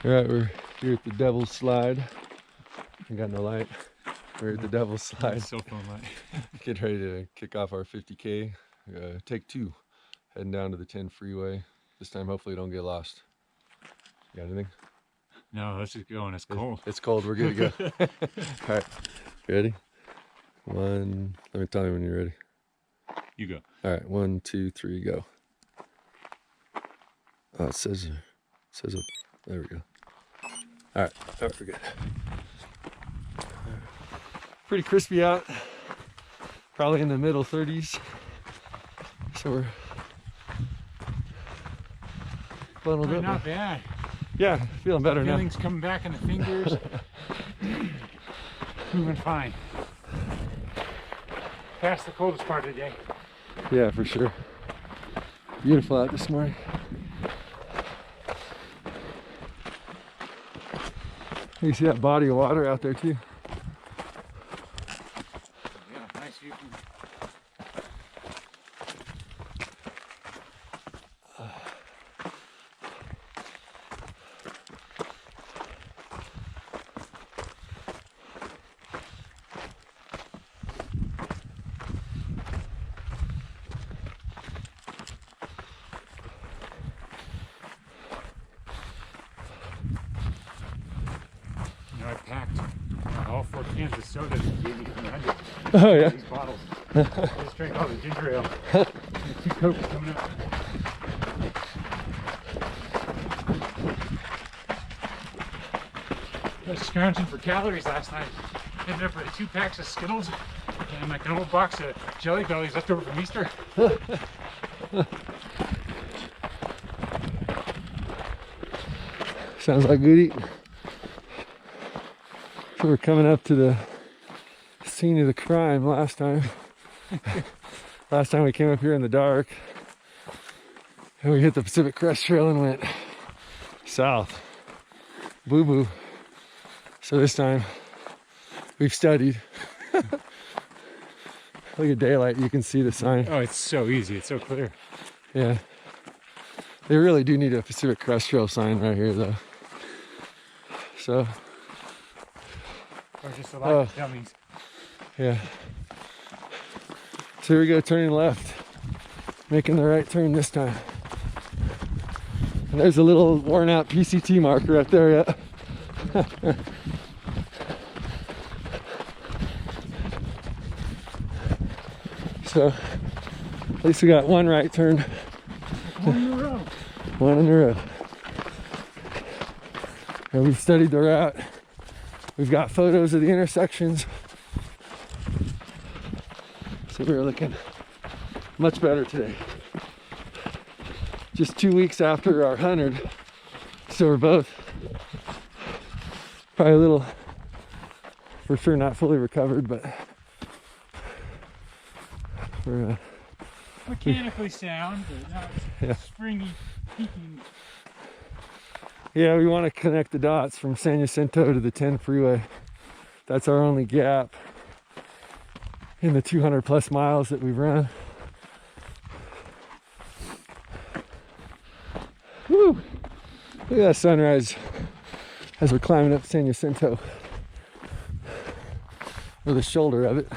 Alright, we're here at the Devil's Slide. I got no light. We're at the Devil's Slide. Cell phone light. Get ready to kick off our 50K. Take 2. Heading down to the 10 freeway. This time, hopefully, don't get lost. You got anything? No, let's just go, and it's cold. It's cold. We're good to go. Alright, ready? Let me tell you when you're ready. You go. Alright, 1, 2, 3, go. Oh, it says there we go. Alright, we're good. Pretty crispy out. Probably in the middle 30s. So we're bundled up. Not bad. Yeah, feeling better now. Feelings coming back in the fingers. Moving fine. Past the coldest part of the day. Yeah, for sure. Beautiful out this morning. You see that body of water out there too? Yeah, nice view. I packed all 4 cans of soda that you gave me from the hundred. Oh yeah. These bottles. I just drank all the ginger ale. And 2 Cokes coming up. I was scrounging for calories last night. Ended up with 2 packs of Skittles and like an old box of Jelly Bellies left over from Easter. Sounds like good eating. So we're coming up to the scene of the crime last time. Last time we came up here in the dark and we hit the Pacific Crest Trail and went south. Boo boo. So this time we've studied. Look at daylight, you can see the sign. Oh, it's so easy, it's so clear. Yeah. They really do need a Pacific Crest Trail sign right here though. So Or just a lot of dummies. yeah. So here we go, turning left. Making the right turn this time. And there's a little worn out PCT marker up there, yeah. So at least we got one right turn. One in a row. One in a row. And we've studied the route. We've got photos of the intersections. So we're looking much better today. Just 2 weeks after our 100. So we're both probably a little, for sure not fully recovered, but we're Mechanically sound, but now it's springy, peaking. yeah, we want to connect the dots from San Jacinto to the 10 freeway. That's our only gap in the 200 plus miles that we've run. Woo! Look at that sunrise as we're climbing up San Jacinto, or the shoulder of it.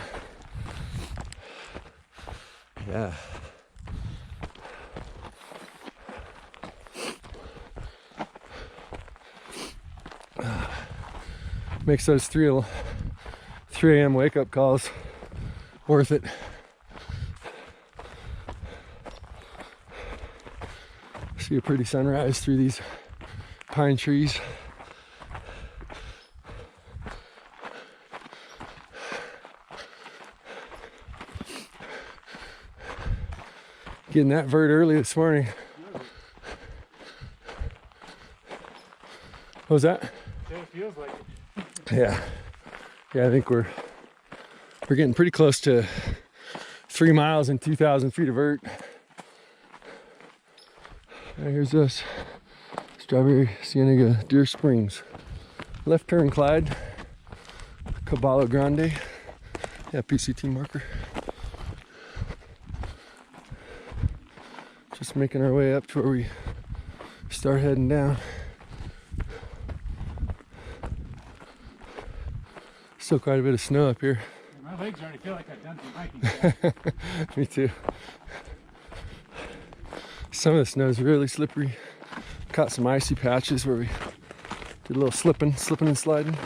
Yeah. Makes those 3 a.m. wake up calls worth it. See a pretty sunrise through these pine trees. Getting that vert early this morning. What was that? It feels like it. Yeah, I think we're getting pretty close to 3 miles and 2,000 feet of vert. Right, here's us, Strawberry Cienega Deer Springs. Left turn Clyde, Caballo Grande. Yeah, PCT marker. Just making our way up to where we start heading down. Still quite a bit of snow up here. My legs already feel like I've done some hiking. Me too. Some of the snow is really slippery. Caught some icy patches where we did a little slipping and sliding.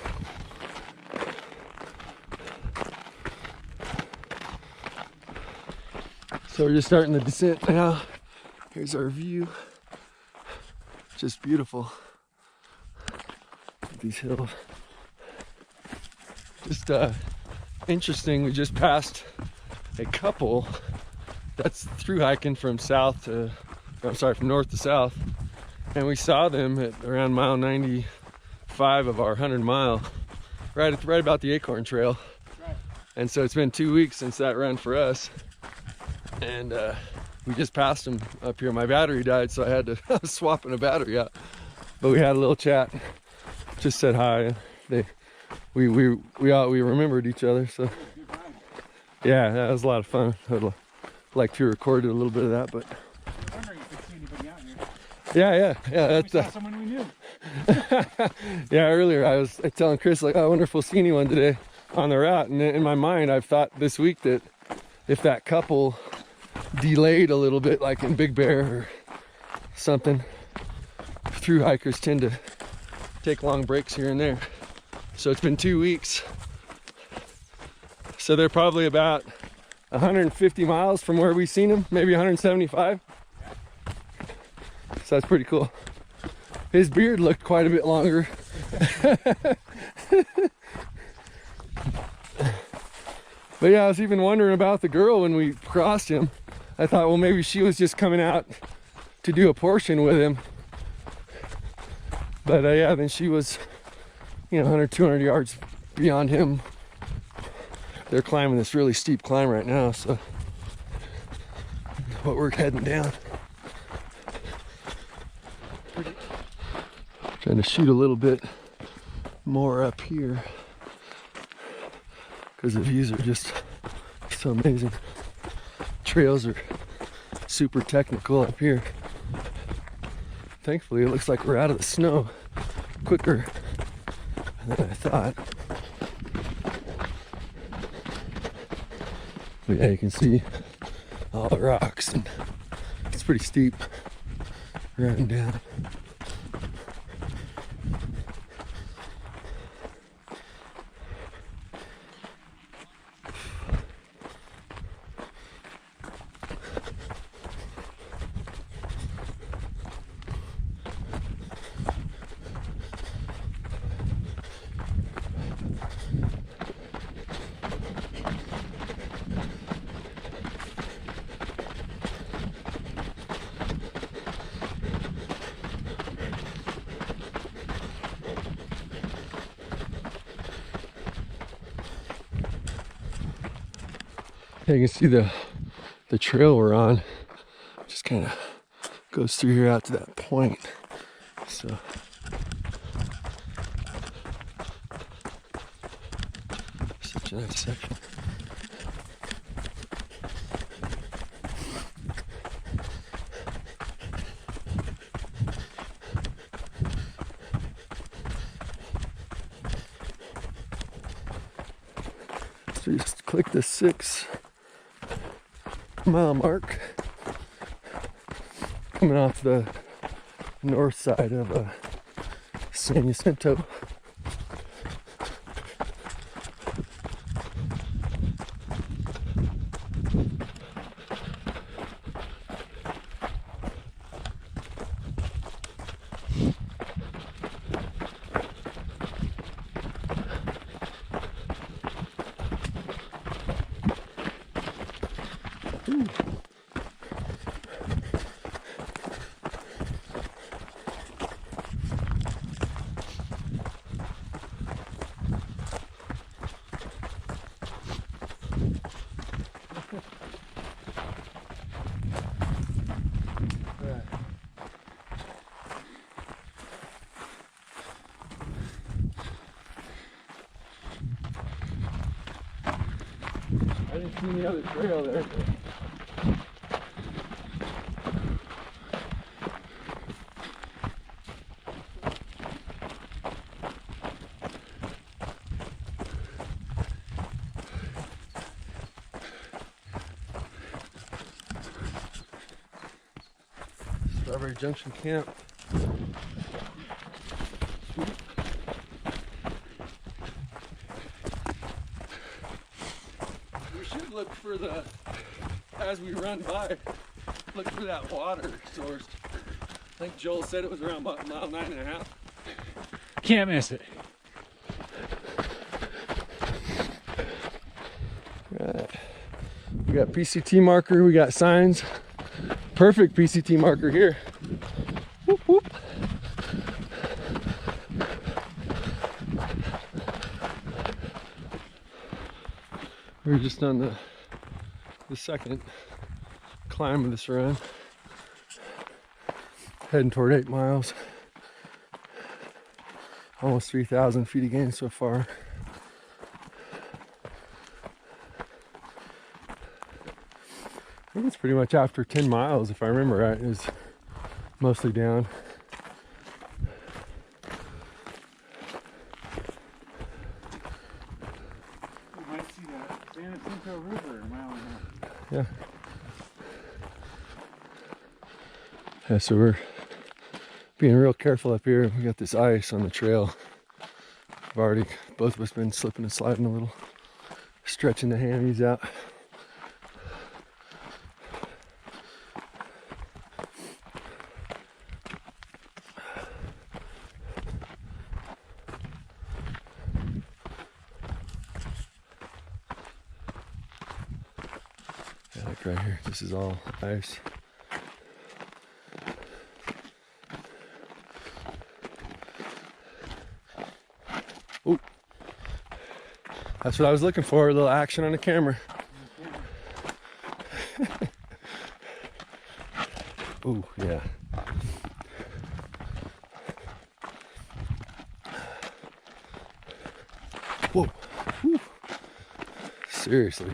So we're just starting the descent now. Here's our view. Just beautiful. These hills. Just interesting. We just passed a couple that's through hiking from from north to south, and we saw them at around mile 95 of our 100-mile, right about the Acorn Trail. Right. And so it's been 2 weeks since that run for us, and we just passed them up here. My battery died, so I was swapping a battery out, but we had a little chat, just said hi. We remembered each other, so yeah, that was a lot of fun. I'd like to record a little bit of that, but I'm wondering if we see anybody out here. yeah. We saw someone we knew. Yeah, earlier I was telling Chris, like, oh, I wonder if we'll see anyone today on the route. And in my mind, I've thought this week that if that couple delayed a little bit, like in Big Bear or something, through hikers tend to take long breaks here and there. So it's been 2 weeks. So they're probably about 150 miles from where we've seen them, maybe 175. So that's pretty cool. His beard looked quite a bit longer. But yeah, I was even wondering about the girl when we crossed him. I thought, well, maybe she was just coming out to do a portion with him. But yeah, then she was, 100, 200 yards beyond him. They're climbing this really steep climb right now, so but we're heading down. Trying to shoot a little bit more up here because the views are just so amazing. Trails are super technical up here. Thankfully, it looks like we're out of the snow quicker than I thought. But yeah, you can see all the rocks, and it's pretty steep riding down. You can see the trail we're on just kind of goes through here out to that point. So such a nice section. So just click the 6-mile mark, coming off the north side of San Jacinto. I didn't see any other trail there. Strawberry Junction Camp. We should look for the, as we run by, look for that water source. I think Joel said it was around about mile 9.5. Can't miss it. Right. We got PCT marker, we got signs. Perfect PCT marker here. Whoop, whoop. We're just on the second climb of this run. Heading toward 8 miles. Almost 3,000 feet of gain so far. I think it's pretty much after 10 miles, if I remember right, it was mostly down. You might see that Jacinto River a mile and a half. Yeah. Yeah, so we're being real careful up here. We got this ice on the trail. We've already, both of us been slipping and sliding a little, stretching the hammies out. Yeah, like right here, this is all ice. Ooh. That's what I was looking for, a little action on the camera. Ooh, yeah. Whoa. Whew. Seriously.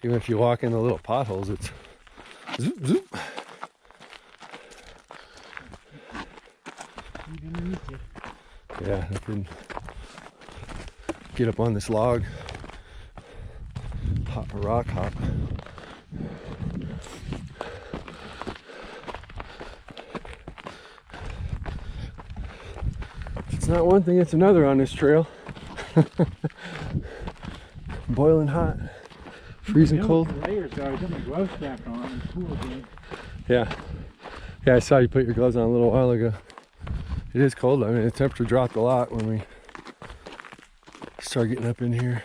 Even if you walk in the little potholes, it's zoop, zoop. Yeah, I can get up on this log, hop a rock hop. It's not one thing, it's another on this trail. Boiling hot, freezing cold. Layers, though. I got my glove strap on and cool again. Yeah. Yeah, I saw you put your gloves on a little while ago. It is cold. I mean, the temperature dropped a lot when we start getting up in here.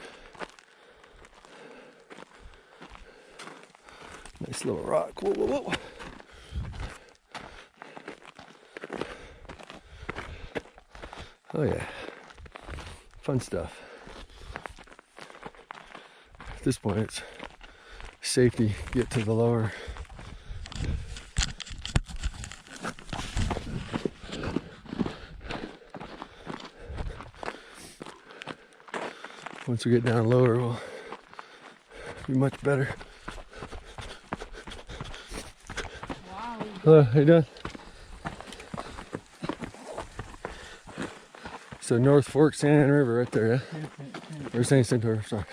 Nice little rock. Whoa, whoa, whoa. Oh yeah. Fun stuff. At this point, it's safety. Get to the lower. Once we get down lower, we'll be much better. Wow. Hello, how you doing? So North Fork, San Ana River right there, yeah? Or San Jacinto, sorry.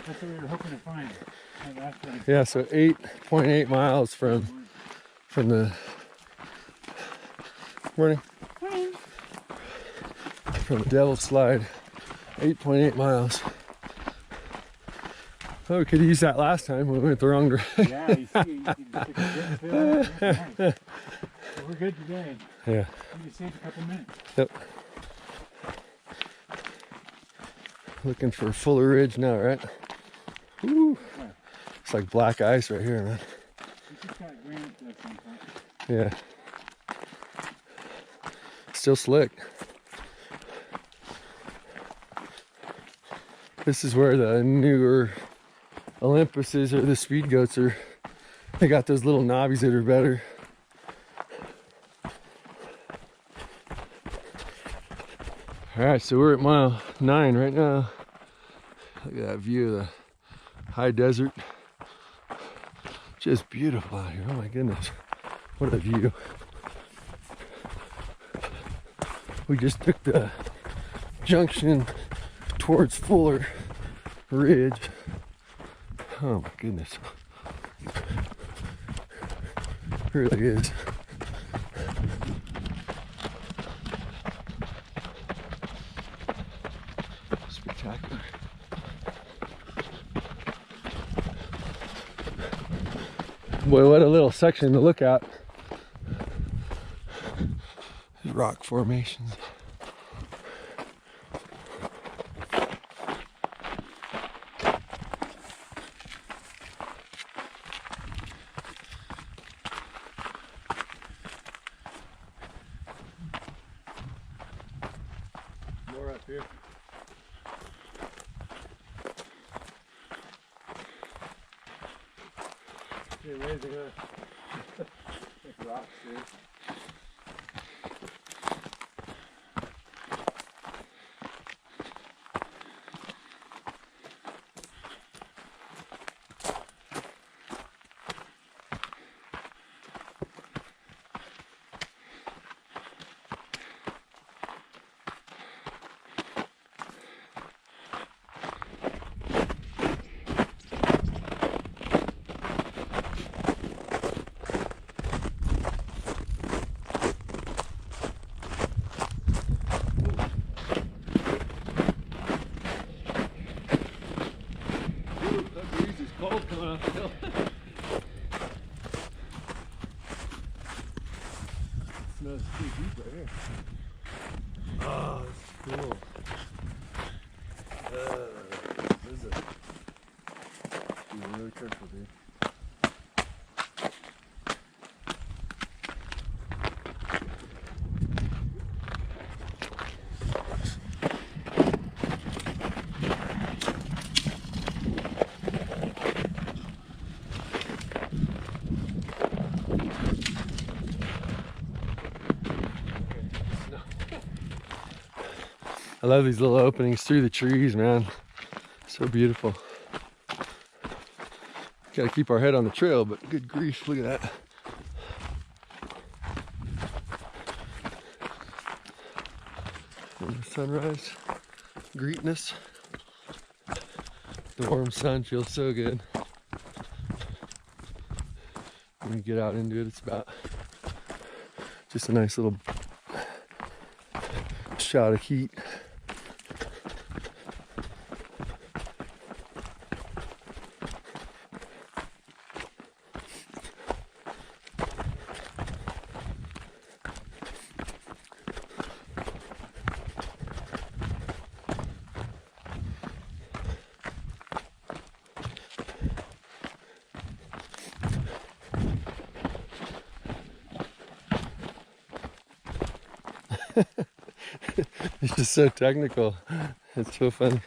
That's what we were hoping to find. That last one. Yeah, so 8.8 miles from the morning. From the Devil's Slide. 8.8 miles. Oh, we could have used that last time when we went the wrong direction. Yeah, you see, you took a good fill. Nice. So we're good today. Yeah. We just saved a couple minutes. Yep. Looking for Fuller Ridge now, right? Woo. It's like black ice right here, man. We just got granite at some point. Yeah. Still slick. This is where the newer Olympuses or the speed goats are. They got those little knobbies that are better. All right, so we're at mile 9 right now. Look at that view of the high desert. Just beautiful out here. Oh my goodness. What a view. We just took the junction towards Fuller Ridge. Oh my goodness. It really is Boy, what a little section to look at. Rock formations. More up here. Pretty amazing, huh? Like rocks here. Cold coming off the hill. Smells pretty deep right here. Oh, it's cool. This is it. Be really careful, dude. I love these little openings through the trees, man. So beautiful. Gotta keep our head on the trail, but good grief, look at that. And the sunrise greeting us. The warm sun feels so good. When you get out into it, it's about just a nice little shot of heat. It's just so technical. It's so funny.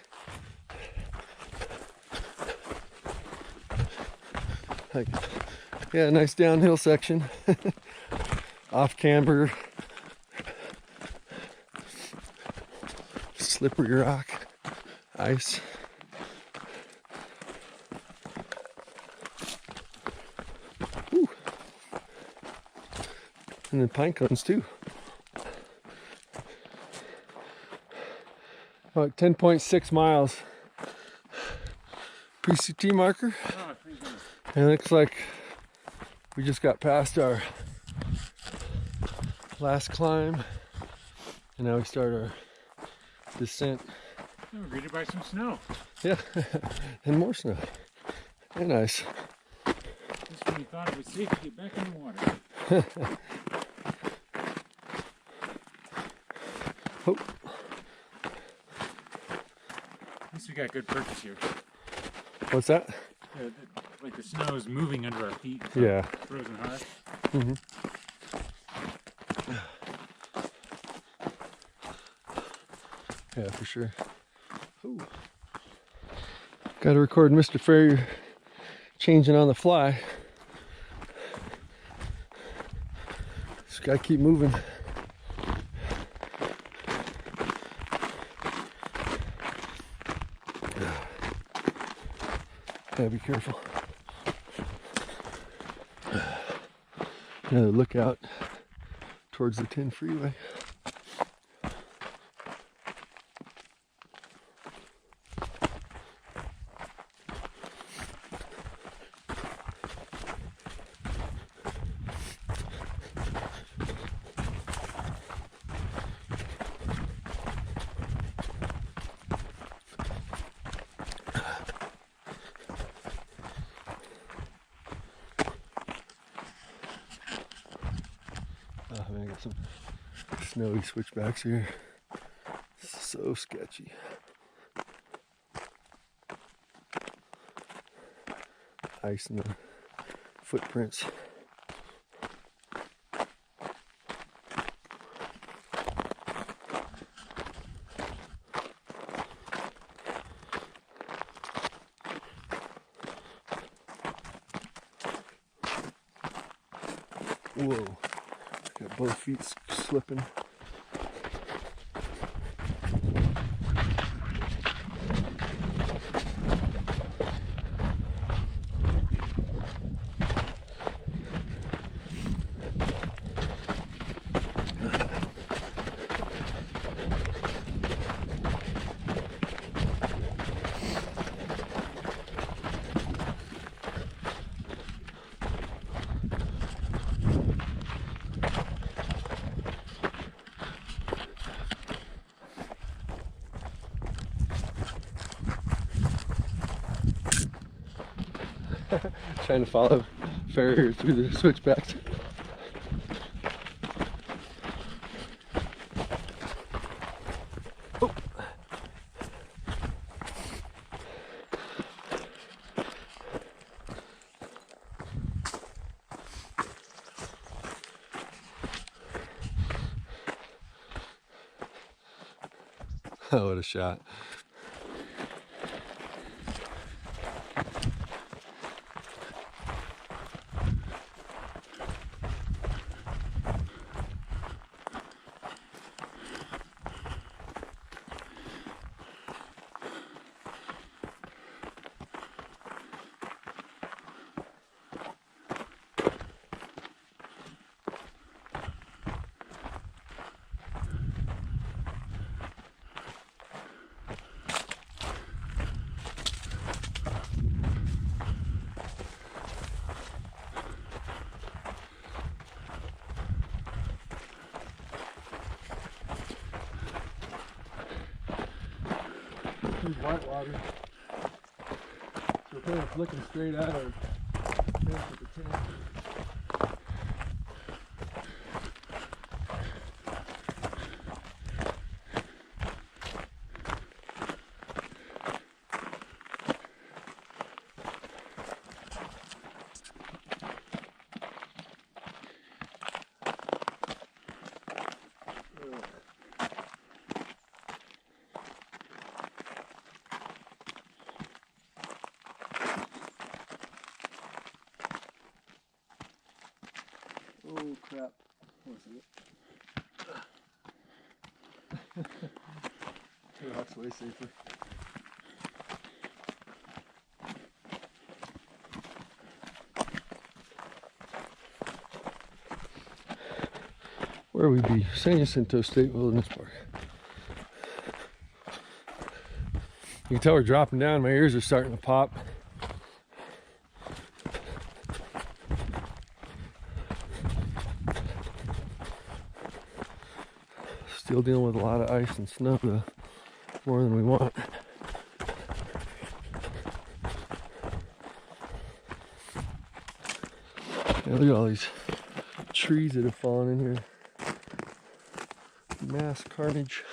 Like, yeah, nice downhill section. Off camber. Slippery rock. Ice. Woo. And then pine cones too. About 10.6 miles. PCT marker. And it looks like we just got past our last climb. And now we start our descent. We're greeted by some snow. Yeah, and more snow. Very nice. Just when you thought it was safe to get back in the water. Oh. At least we got good purchase here. What's that? Like the snow is moving under our feet. Yeah. Frozen hard. Mm-hmm. Yeah, for sure. Ooh. Got to record Mr. Ferrier changing on the fly. Just got to keep moving. Gotta be careful. Another lookout towards the 10 freeway. some snowy switchbacks here. So sketchy. Ice in the footprints. Whoa, got both feet slipping. Trying to follow Farrier through the switchbacks. Oh. Oh, what a shot. White water. So we're kind of looking straight at our tank with the tank. Oh crap. What was it? That's way safer. Where would we be? San Jacinto State Wilderness Park. You can tell we're dropping down. My ears are starting to pop. Still dealing with a lot of ice and snow, though, more than we want. Yeah, look at all these trees that have fallen in here. Mass carnage.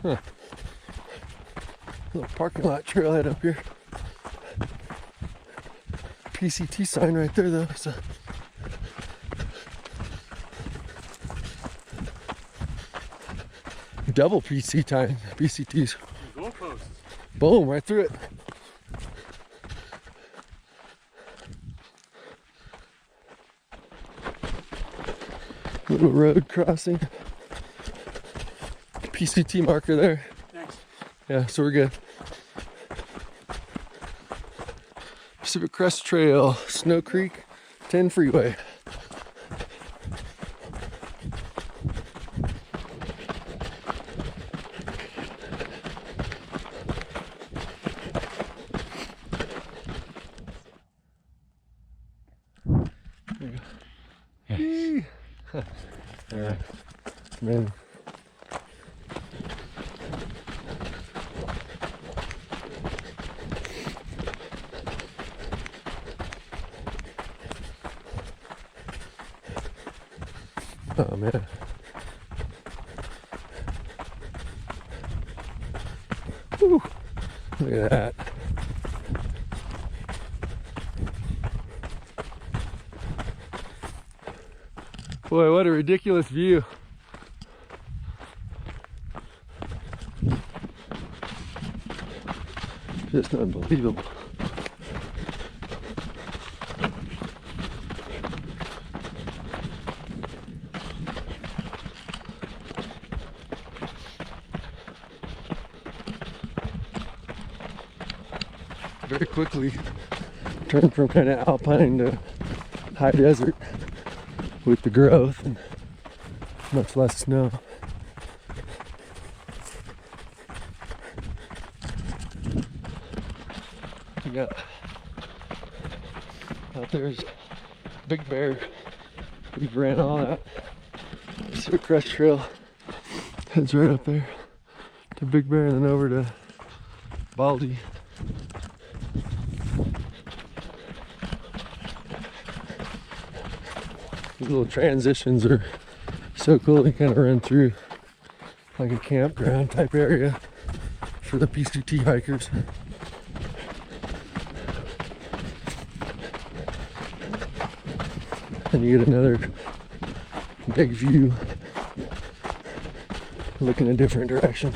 Huh. Little parking lot trailhead up here. PCT sign right there, though. So double PCTs. Goalposts. Boom, right through it. Little road crossing. PCT marker there. Thanks. Yeah, so we're good. Pacific Crest Trail, Snow Creek, 10 Freeway. There you go. Yee. Yeah. Man. Oh man. Woo. Look at that. Boy, what a ridiculous view. Just unbelievable. Very quickly turned from kind of alpine to high desert with the growth and much less snow. We got out there's Big Bear. We've ran all that. Pacific Crest Trail heads right up there to Big Bear and then over to Baldy. These little transitions are so cool. They kind of run through like a campground type area for the PCT hikers. And you get another big view looking a different direction.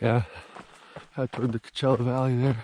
Yeah, out toward the Coachella Valley there.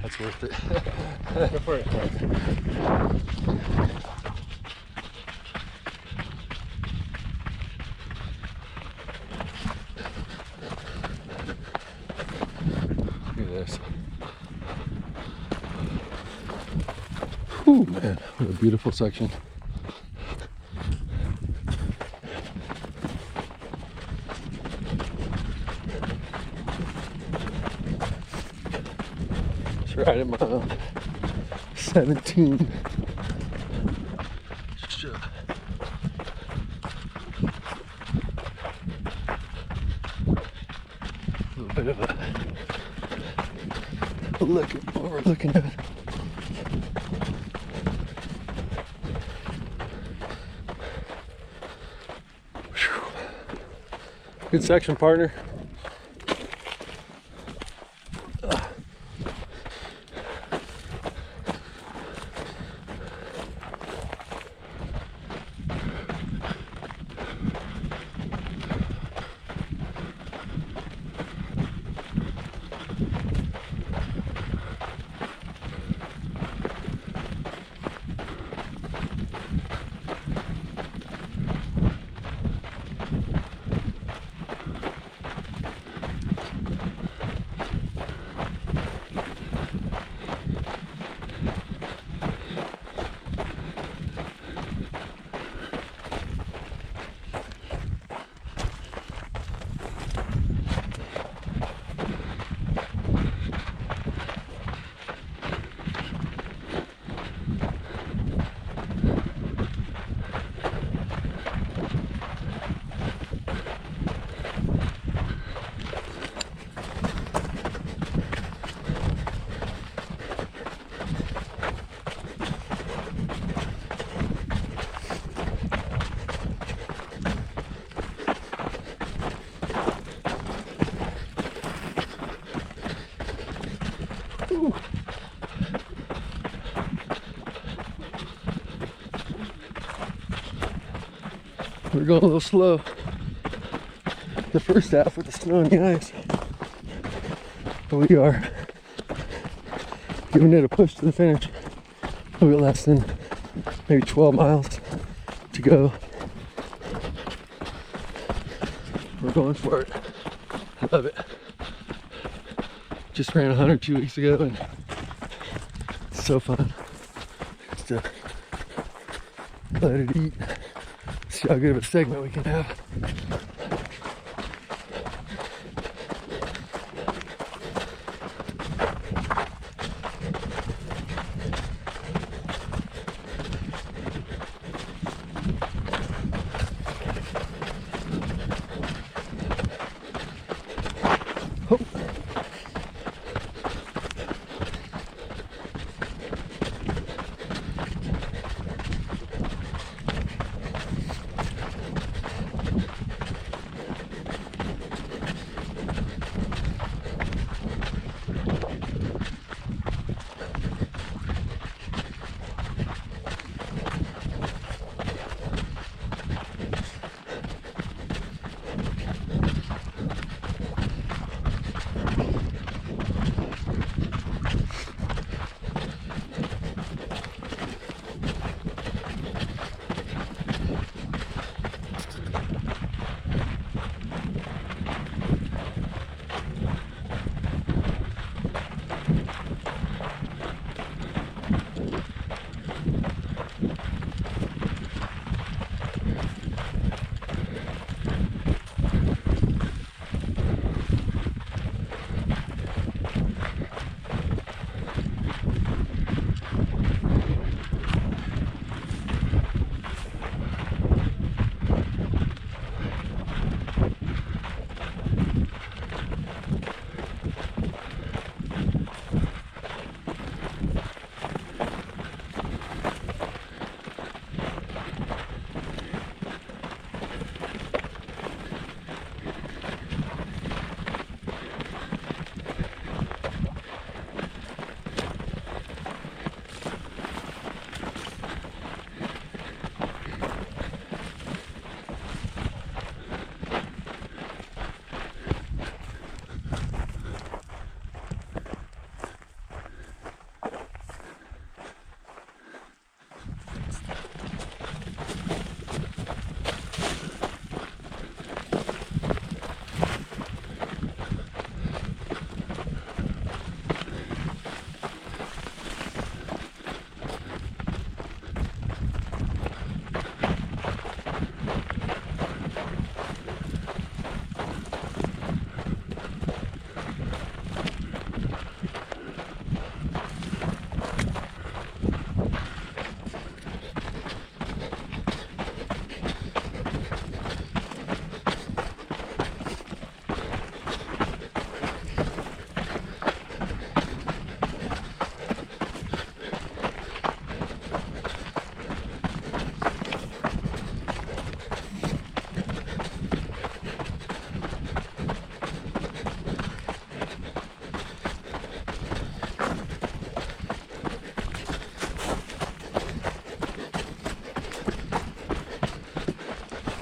That's worth it. Go for it. Look at this. Whew, man, what a beautiful section. Right at mile 17. Sure. A little bit of a look at what we're looking at. Whew. Good section, partner. We're going a little slow. The first half with the snow and the ice. But we are giving it a push to the finish. A little bit less than maybe 12 miles to go. We're going for it. I love it. Just ran 100 2 weeks ago and it's so fun. Just to let it eat. See how good of a segment we can have. Oh.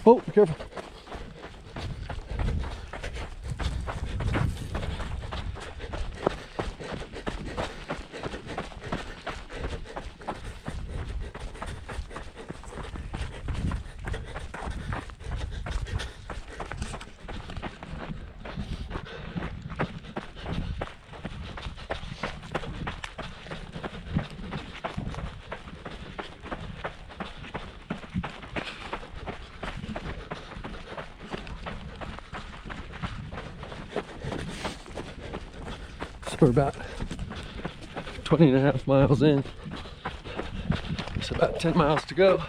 Oh, be careful. We're about 20 and a half miles in. It's about 10 miles to go.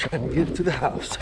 trying to get to the house.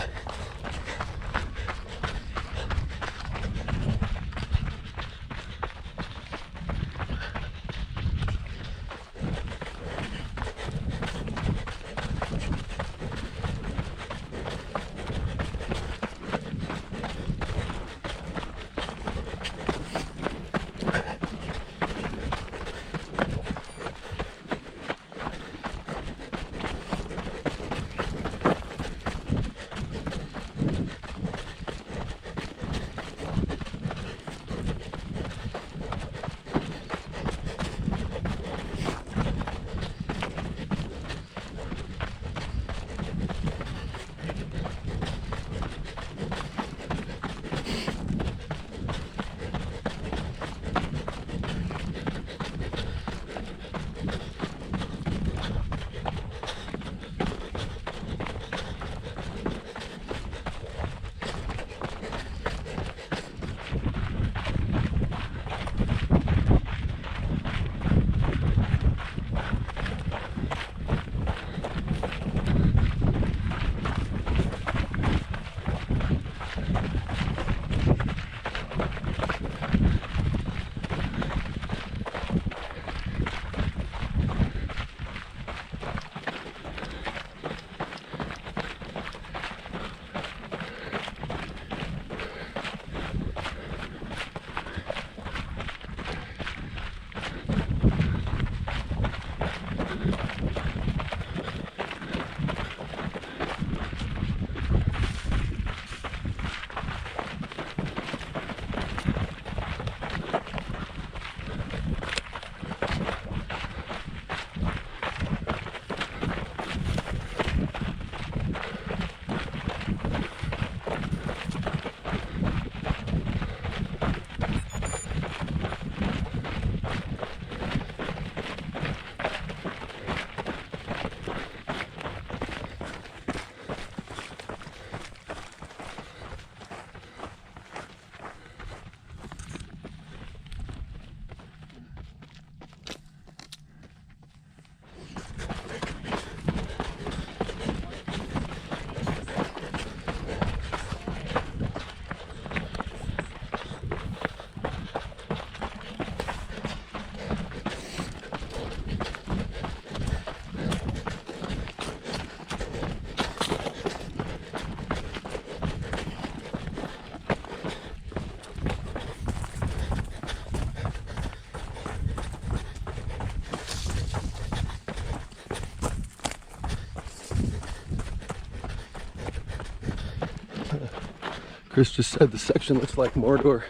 Chris just said the section looks like Mordor.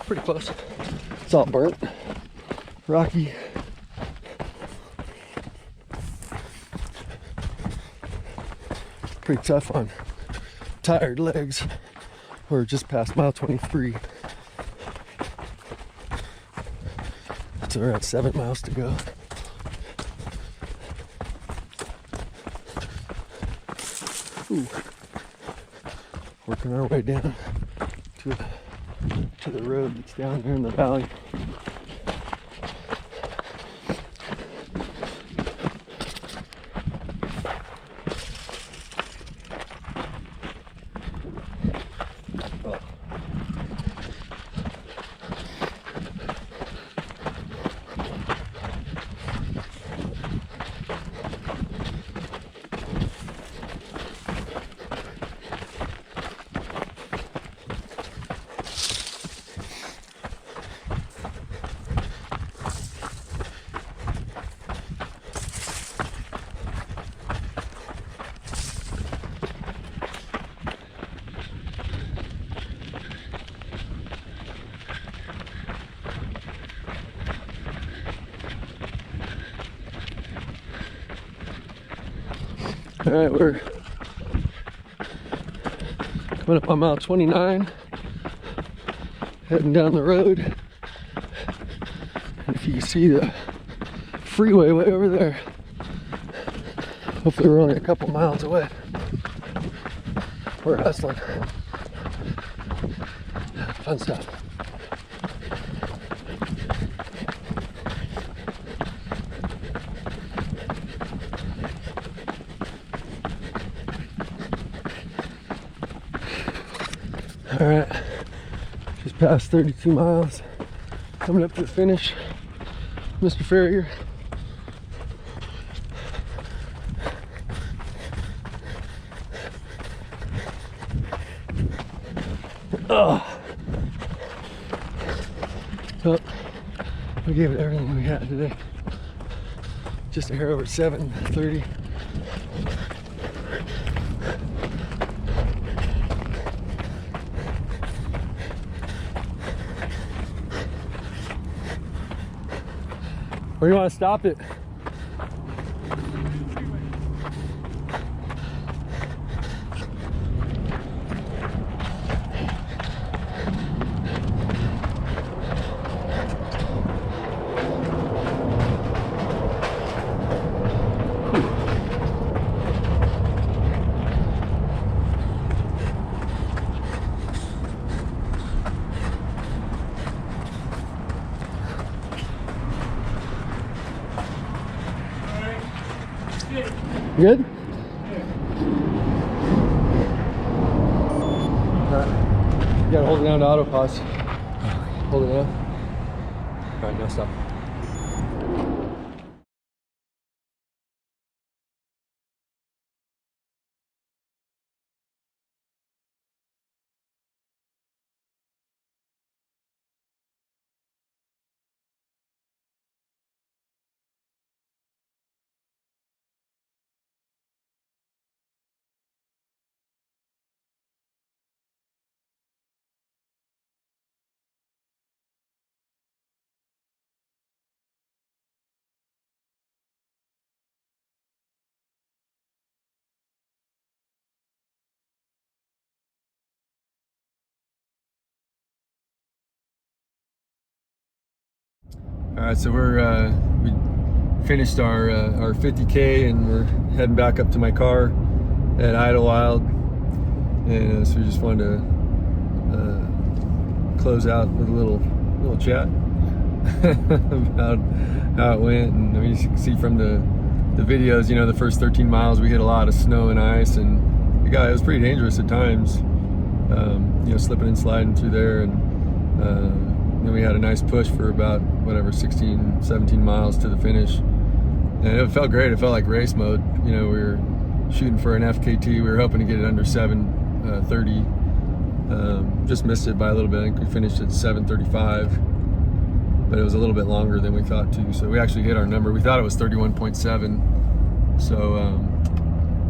Pretty close. It's all burnt, rocky. Pretty tough on tired legs. We're just past mile 23. It's around 7 miles to go. Ooh. Working our way down to the road that's down there in the valley. All right, we're coming up on mile 29, heading down the road. And if you can see the freeway way over there, hopefully we're only a couple miles away. We're hustling. Fun stuff. All right, just past 32 miles, coming up to the finish. Mr. Farrier. Oh. So we gave it everything we had today. Just a hair over 7:30. Where do you want to stop it? Good? You gotta hold it down to auto pause. Hold it down. Alright, now stop. All right, so we finished our 50K and we're heading back up to my car at Idyllwild, and so we just wanted to close out with a little chat about how it went. And I mean, you can see from the videos, you know, the first 13 miles we hit a lot of snow and ice, and it was pretty dangerous at times, you know, slipping and sliding through there. And then we had a nice push for about, whatever, 16, 17 miles to the finish. And it felt great. It felt like race mode. You know, we were shooting for an FKT. We were hoping to get it under 7:30. Just missed it by a little bit. I think we finished at 7:35. But it was a little bit longer than we thought too. So we actually hit our number. We thought it was 31.7. So,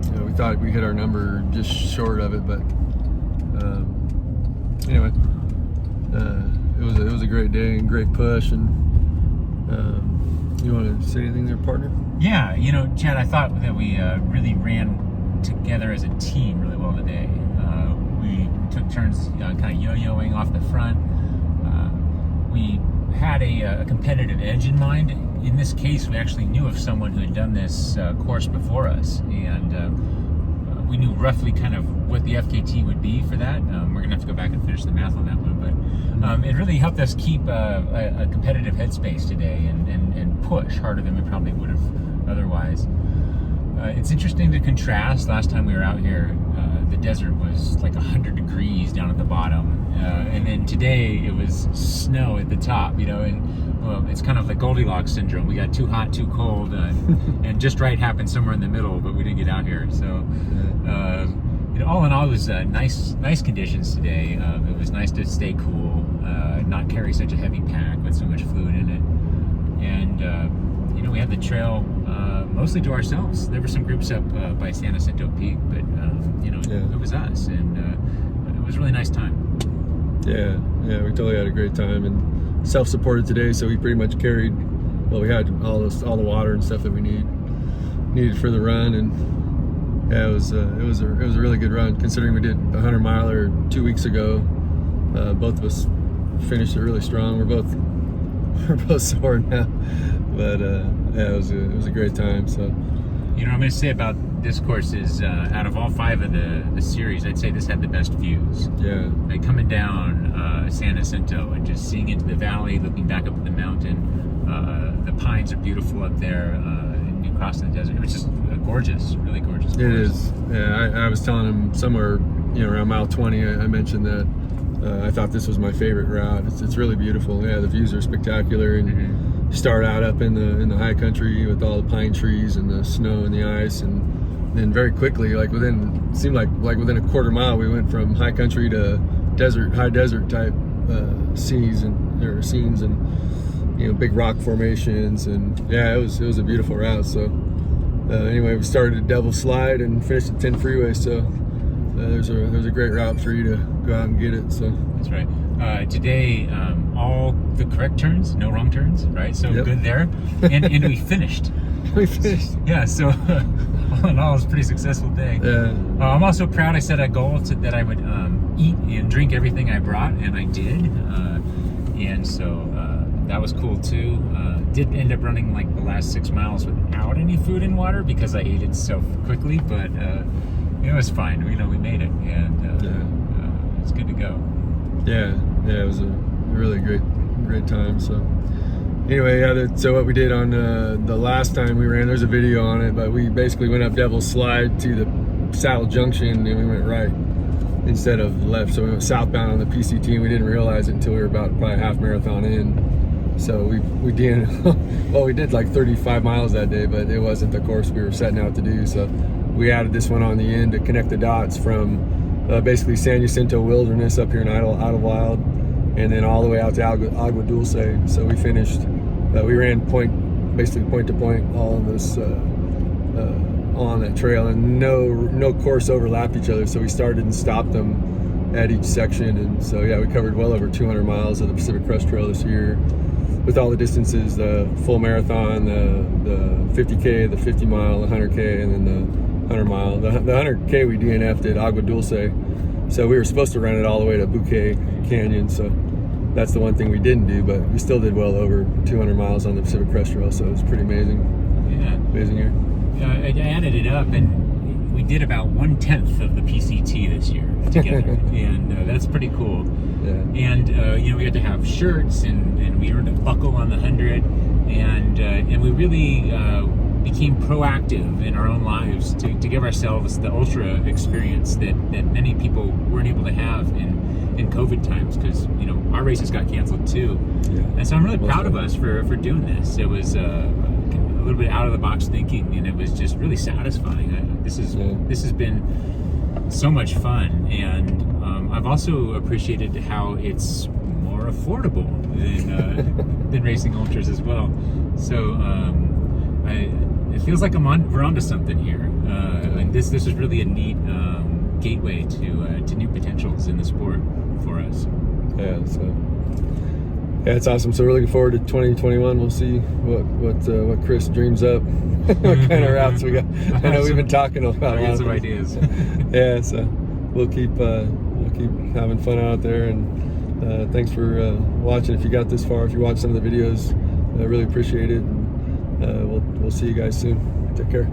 you know, we thought we hit our number just short of it. But anyway. It was a great day and great push. And you want to say anything there, partner? Yeah, you know, Chad, I thought that we really ran together as a team really well today. We took turns kind of yo-yoing off the front. We had a competitive edge in mind. In this case, we actually knew of someone who had done this course before us, and we knew roughly kind of what the FKT would be for that. We're gonna have to go back and finish the math on that one, but it really helped us keep a competitive headspace today and push harder than we probably would have otherwise. It's interesting to contrast. Last time we were out here, the desert was like 100 degrees down at the bottom, and then today it was snow at the top, you know, and well, it's kind of the Goldilocks syndrome. We got too hot, too cold, and just right happened somewhere in the middle, but we didn't get out here. So you know, all in all, it was nice conditions today. It was nice to stay cool, not carry such a heavy pack with so much fluid in it, and you know, we had the trail mostly to ourselves. There were some groups up by San Jacinto Peak, but you know, it was us, and it was a really nice time. Yeah, we totally had a great time, and self-supported today, so we pretty much carried, well, we had all the water and stuff that we needed for the run. And yeah, it was a really good run, considering we did a 100-miler 2 weeks ago. Both of us finished it really strong. We're both sore now, but yeah, it was a great time. So, you know, what I'm going to say about this course is, out of all 5 of the series, I'd say this had the best views. Yeah, like coming down San Jacinto and just seeing into the valley, looking back up at the mountain. The pines are beautiful up there, and you cross the desert. It was just gorgeous, really gorgeous course. It is. Yeah, I was telling him somewhere, you know, around mile 20, I mentioned that I thought this was my favorite route. It's really beautiful. Yeah, the views are spectacular, and you start out up in the high country with all the pine trees and the snow and the ice, and then very quickly, like seemed like within a quarter mile, we went from high country to high desert type scenes, and big rock formations, and yeah, it was a beautiful route. So anyway, we started at Devil Slide and finished at 10 Freeway. So there's a great route for you to go out and get it. So that's right. Today, all the correct turns, no wrong turns, right? So Yep. good there, and we finished. we finished. Yeah, so all in all, it was a pretty successful day. Yeah. I'm also proud. I set a goal that I would eat and drink everything I brought, and I did. And so that was cool too. Did end up running like the last 6 miles without any food and water because I ate it so quickly, but it was fine. We made it, and it's good to go. Yeah, it was a really great time. So anyway, so what we did on the last time we ran, there's a video on it, but we basically went up Devil's Slide to the Saddle Junction, and we went right instead of left. So we went southbound on the PCT, and we didn't realize it until we were about probably half marathon in. So we did, well, we did like 35 miles that day, but it wasn't the course we were setting out to do. So we added this one on the end to connect the dots from basically San Jacinto Wilderness up here in Idyllwild, and then all the way out to Agua Dulce. So we finished, we ran basically point to point, all of this on that trail, and no course overlapped each other. So we started and stopped them at each section, and so yeah, we covered well over 200 miles of the Pacific Crest Trail this year, with all the distances: the full marathon, the 50K, the 50 mile, the 100K, and then the 100 mile. The 100K we DNF'd at Agua Dulce, so we were supposed to run it all the way to Bouquet Canyon. So that's the one thing we didn't do, but we still did well over 200 miles on the Pacific Crest Trail. So it's pretty amazing. Yeah, amazing year. I added it up, and we did about 1/10 of the PCT this year together, and that's pretty cool. Yeah. And we had to have shirts, and we earned a buckle on the 100, and we really became proactive in our own lives to give ourselves the ultra experience that many people weren't able to have in COVID times, because our races got canceled too. Yeah. And so I'm really proud of us for doing this. It was a little bit out of the box thinking, and it was just really satisfying. This has been so much fun, and I've also appreciated how it's more affordable than racing ultras as well. So it feels like we're onto something here, and this is really a neat gateway to new potentials in the sport for us. Yeah, so yeah, it's awesome. So we're looking forward to 2021. We'll see what Chris dreams up, what kind of routes we got. I know we've been talking about I got some ideas. Yeah, so we'll keep having fun out there, and thanks for watching. If you got this far, if you watched some of the videos, I really appreciate it. And, we'll see you guys soon. Take care.